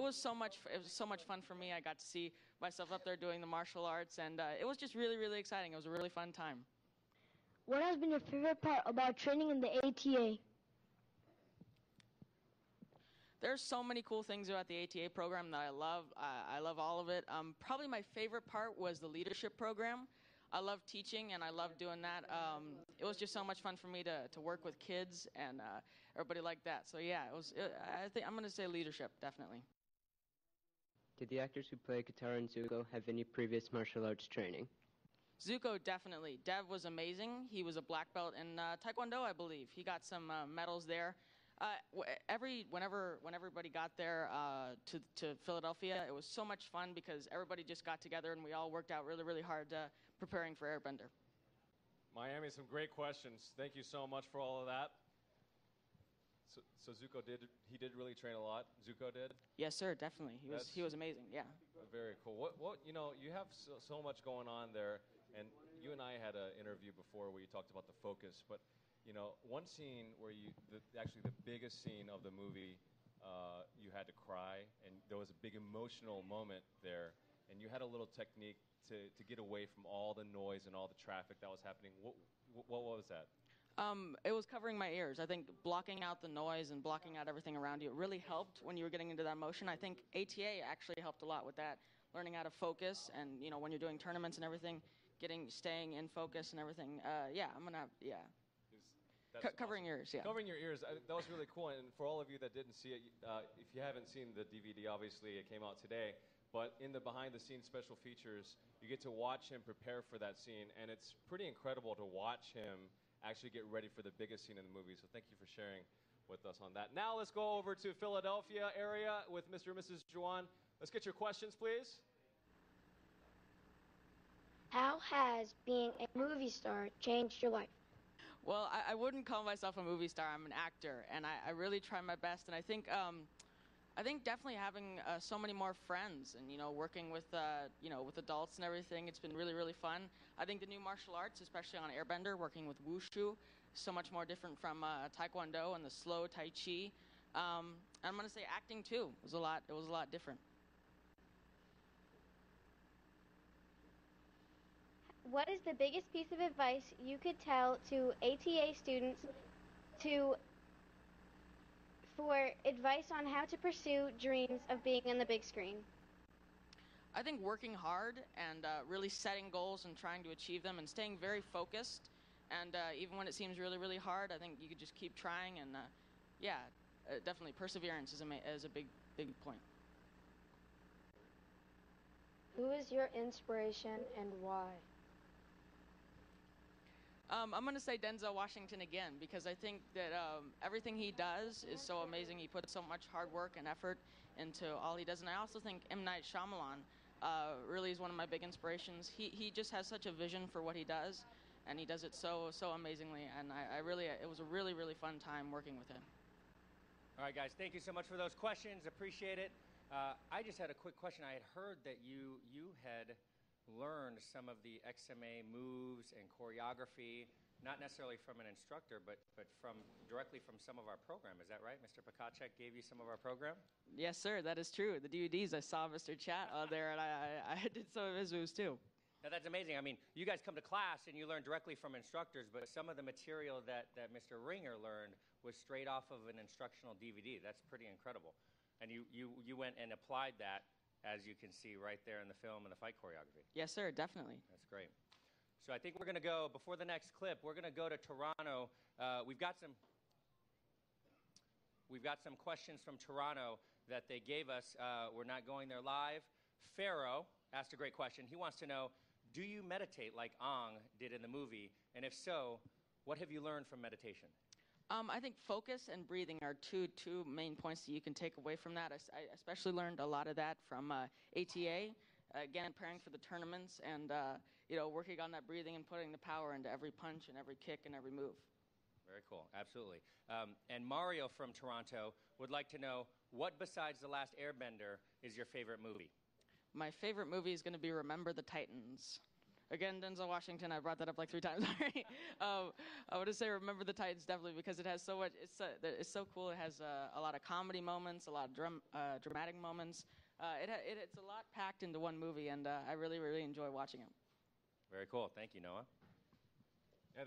was so much. It was so much fun for me. I got to see myself up there doing the martial arts, and it was just really, really exciting. It was a really fun time. What has been your favorite part about training in the ATA? There's so many cool things about the ATA program that I love. I love all of it. Probably my favorite part was the leadership program. I love teaching, and I love doing that. It was just so much fun for me to work with kids and everybody like that. So yeah, I think I'm going to say leadership, definitely. Did the actors who play Katara and Zuko have any previous martial arts training? Zuko, definitely. Dev was amazing. He was a black belt in Taekwondo, I believe. He got some medals there. Whenever everybody got there to Philadelphia, it was so much fun because everybody just got together and we all worked out really, really hard preparing for Airbender. Miami, some great questions. Thank you so much for all of that. So Zuko did really train a lot? Zuko did? Yes, sir, definitely. He was amazing, yeah. Very cool. What you know, you have so much going on there, and you and I had an interview before where you talked about the focus, but you know, one scene where actually the biggest scene of the movie, you had to cry, and there was a big emotional moment there, and you had a little technique to get away from all the noise and all the traffic that was happening. What was that? It was covering my ears. I think blocking out the noise and blocking out everything around you really helped when you were getting into that motion. I think ATA actually helped a lot with that, learning how to focus, and you know, when you're doing tournaments and everything, staying in focus and everything. Covering your ears, yeah. Covering your ears, that was really cool. And for all of you that didn't see it, if you haven't seen the DVD, obviously it came out today. But in the behind-the-scenes special features, you get to watch him prepare for that scene, and it's pretty incredible to watch him actually get ready for the biggest scene in the movie. So thank you for sharing with us on that. Now let's go over to Philadelphia area with Mr. and Mrs. Juwan. Let's get your questions, please. How has being a movie star changed your life? Well, I wouldn't call myself a movie star. I'm an actor, and I really try my best. And I think definitely having so many more friends, and you know, working with with adults and everything, it's been really, really fun. I think the new martial arts, especially on Airbender, working with Wushu, is so much more different from Taekwondo and the slow Tai Chi. I'm going to say acting too. It was a lot different. What is the biggest piece of advice you could tell to ATA students for advice on how to pursue dreams of being on the big screen? I think working hard and really setting goals and trying to achieve them and staying very focused. And even when it seems really, really hard, I think you could just keep trying. And definitely perseverance is a big point. Who is your inspiration and why? I'm going to say Denzel Washington again, because I think that everything he does is so amazing. He puts so much hard work and effort into all he does. And I also think M. Night Shyamalan really is one of my big inspirations. He just has such a vision for what he does, and he does it so amazingly. And it was a really, really fun time working with him. All right, guys, thank you so much for those questions. Appreciate it. I just had a quick question. I had heard that you had learned some of the XMA moves and choreography, not necessarily from an instructor, but directly from some of our program. Is that right? Mr. Pakacek gave you some of our program? Yes, sir, that is true. The DVDs, I saw Mr. Chat there, and I did some of his moves too. Now, that's amazing. I mean, you guys come to class and you learn directly from instructors, but some of the material that Mr. Ringer learned was straight off of an instructional DVD. That's pretty incredible. And you went and applied that, as you can see right there in the film and the fight choreography. Yes, sir, definitely. That's great. So I think we're going to go, before the next clip, we're going to go to Toronto. We've got some questions from Toronto that they gave us. We're not going there live. Pharaoh asked a great question. He wants to know, do you meditate like Ong did in the movie? And if so, what have you learned from meditation? I think focus and breathing are two main points that you can take away from that. I especially learned a lot of that from ATA, again, preparing for the tournaments and, working on that breathing and putting the power into every punch and every kick and every move. Very cool, absolutely. And Mario from Toronto would like to know, what besides The Last Airbender is your favorite movie? My favorite movie is going to be Remember the Titans. again, Denzel Washington. I brought that up like 3 times already. I would just say Remember the Titans definitely because it has so much. It's so cool. It has a lot of comedy moments, a lot of dramatic moments. It's a lot packed into one movie, and I really, really enjoy watching it. Very cool. Thank you, Noah. Yeah,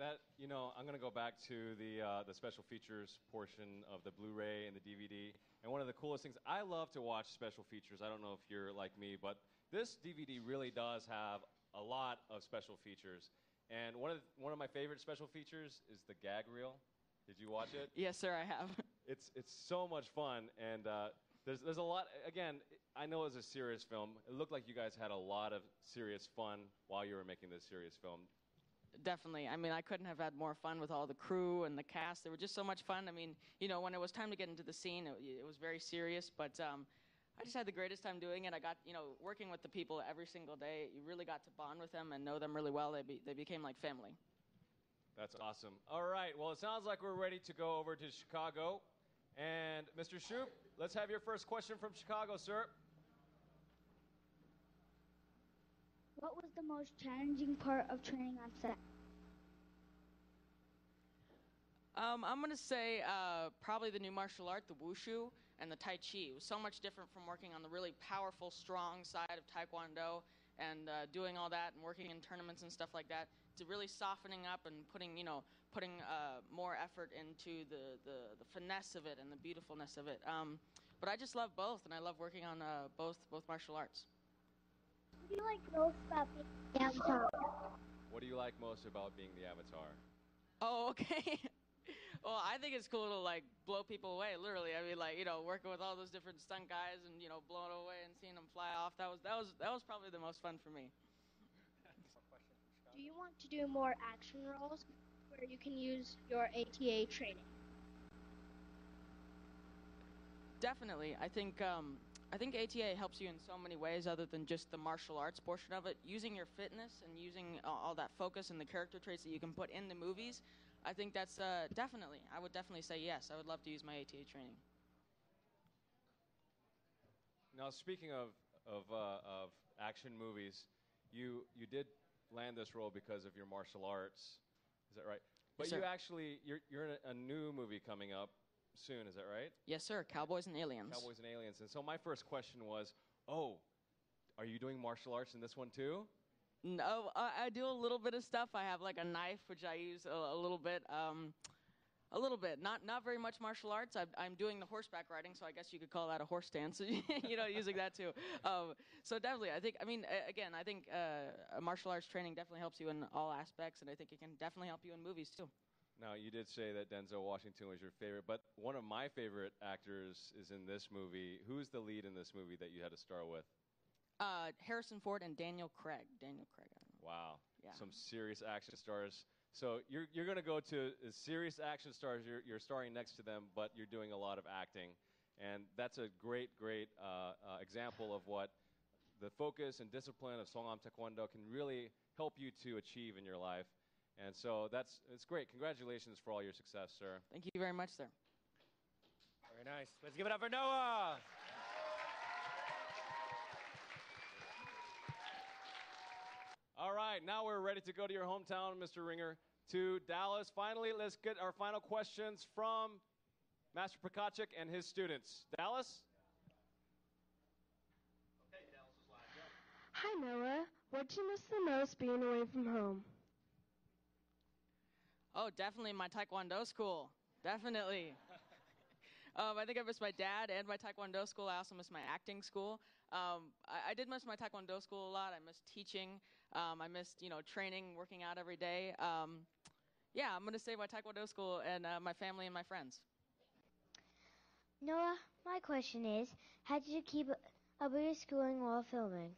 I'm going to go back to the special features portion of the Blu-ray and the DVD. And one of the coolest things, I love to watch special features. I don't know if you're like me, but this DVD really does have a lot of special features. And one of my favorite special features is the gag reel. Did you watch it? Yes, sir, I have. It's so much fun, and there's a lot. Again, I know it was a serious film. It looked like you guys had a lot of serious fun while you were making this serious film. Definitely. I mean, I couldn't have had more fun with all the crew and the cast. They were just so much fun. I mean, when it was time to get into the scene, it was very serious, but I just had the greatest time doing it. I got, working with the people every single day. You really got to bond with them and know them really well. They became like family. That's awesome. All right. Well, it sounds like we're ready to go over to Chicago. And Mr. Shoup, let's have your first question from Chicago, sir. What was the most challenging part of training on set? I'm going to say probably the new martial art, the wushu, and the tai chi. It was so much different from working on the really powerful, strong side of taekwondo and doing all that and working in tournaments and stuff like that, to really softening up and putting more effort into the finesse of it and the beautifulness of it. But I just love both, and I love working on both martial arts. What do you like most about being the Avatar? What do you like most about being the Avatar? Oh, okay. Well, I think it's cool to blow people away, literally. I mean, working with all those different stunt guys and blowing away and seeing them fly off. That was probably the most fun for me. Do you want to do more action roles where you can use your ATA training? Definitely. I think ATA helps you in so many ways other than just the martial arts portion of it. Using your fitness and using all that focus and the character traits that you can put in the movies, I think that's definitely. I would definitely say yes. I would love to use my ATA training. Now, speaking of action movies, you did land this role because of your martial arts. Is that right? But Yes, you sir. you're in a new movie coming up soon. Is that right? Yes, sir. Cowboys and Aliens. Cowboys and Aliens. And so my first question was, are you doing martial arts in this one too? No, I do a little bit of stuff. I have a knife, which I use a little bit. A little bit. Not very much martial arts. I'm doing the horseback riding, so I guess you could call that a horse stance. Using that too. So definitely, I think martial arts training definitely helps you in all aspects, and I think it can definitely help you in movies too. Now, you did say that Denzel Washington was your favorite, but one of my favorite actors is in this movie. Who's the lead in this movie that you had to start with? Harrison Ford and Daniel Craig. Daniel Craig. Wow. Yeah. Some serious action stars. So you're going to go to serious action stars. You're starring next to them, but you're doing a lot of acting. And that's a great example of what the focus and discipline of Songnam Taekwondo can really help you to achieve in your life. And so it's great. Congratulations for all your success, sir. Thank you very much, sir. Very nice. Let's give it up for Noah. All right, now we're ready to go to your hometown, Mr. Ringer, to Dallas. Finally, let's get our final questions from Master Prokachik and his students. Dallas? Okay, Dallas is live. Go. Hi, Noah. What do you miss the most being away from home? Oh, definitely my Taekwondo school. Definitely. I think I miss my dad and my Taekwondo school. I also miss my acting school. I did miss my Taekwondo school a lot. I missed teaching. I missed, training, working out every day. I'm going to say my Taekwondo school and my family and my friends. Noah, my question is, how did you keep up with your schooling while filming?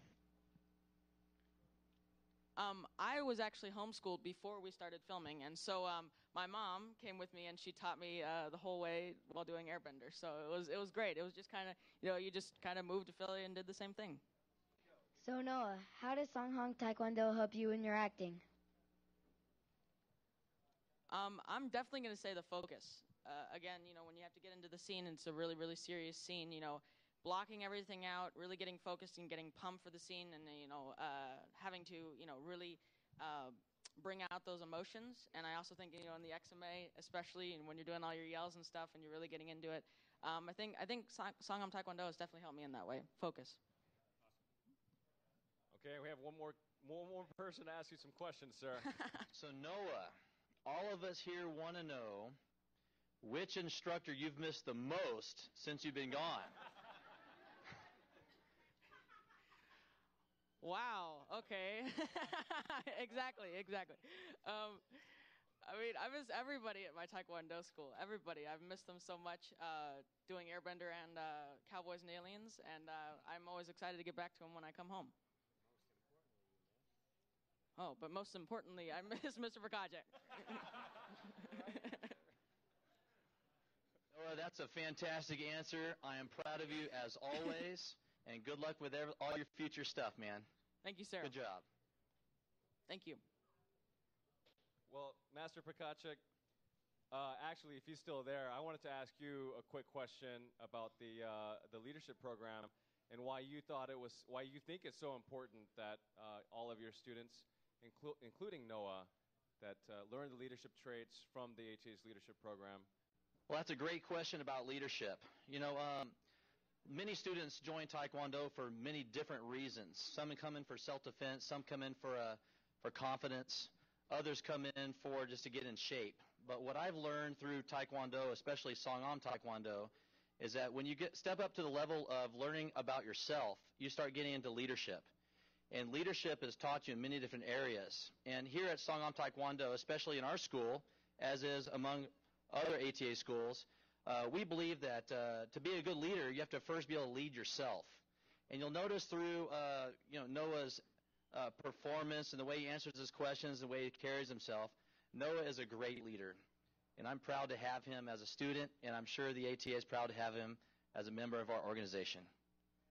I was actually homeschooled before we started filming, and so my mom came with me, and she taught me the whole way while doing Airbender. So it was great. It was just kind of, you just kind of moved to Philly and did the same thing. So Noah, how does Songhang Taekwondo help you in your acting? I'm definitely going to say the focus. Again, when you have to get into the scene, and it's a really, really serious scene, blocking everything out, really getting focused and getting pumped for the scene, and having to really bring out those emotions. And I also think, in the XMA, especially, and when you're doing all your yells and stuff and you're really getting into it, I think Sangam Taekwondo has definitely helped me in that way. Focus. Okay, we have one more person to ask you some questions, sir. So Noah, all of us here want to know which instructor you've missed the most since you've been gone. Wow. Okay. Exactly. I miss everybody at my Taekwondo school. Everybody. I've missed them so much doing Airbender and Cowboys and Aliens, and I'm always excited to get back to them when I come home. Oh, but most importantly, I miss Mr. Prakajic. Noah, that's a fantastic answer. I am proud of you as always, and good luck with all your future stuff, man. Thank you, sir. Good job. Thank you. Well, Master Prakajic, actually, if he's still there, I wanted to ask you a quick question about the leadership program and why you think it's so important that all of your students, including Noah, that learn the leadership traits from the ATA's leadership program. Well, that's a great question about leadership. Many students join Taekwondo for many different reasons. Some come in for self-defense, some come in for confidence, others come in for just to get in shape. But what I've learned through Taekwondo, especially Sangam Taekwondo, is that when you step up to the level of learning about yourself, you start getting into leadership. And leadership is taught you in many different areas. And here at Sangam Taekwondo, especially in our school, as is among other ATA schools, we believe that to be a good leader, you have to first be able to lead yourself. And you'll notice through Noah's performance and the way he answers his questions, the way he carries himself, Noah is a great leader. And I'm proud to have him as a student, and I'm sure the ATA is proud to have him as a member of our organization.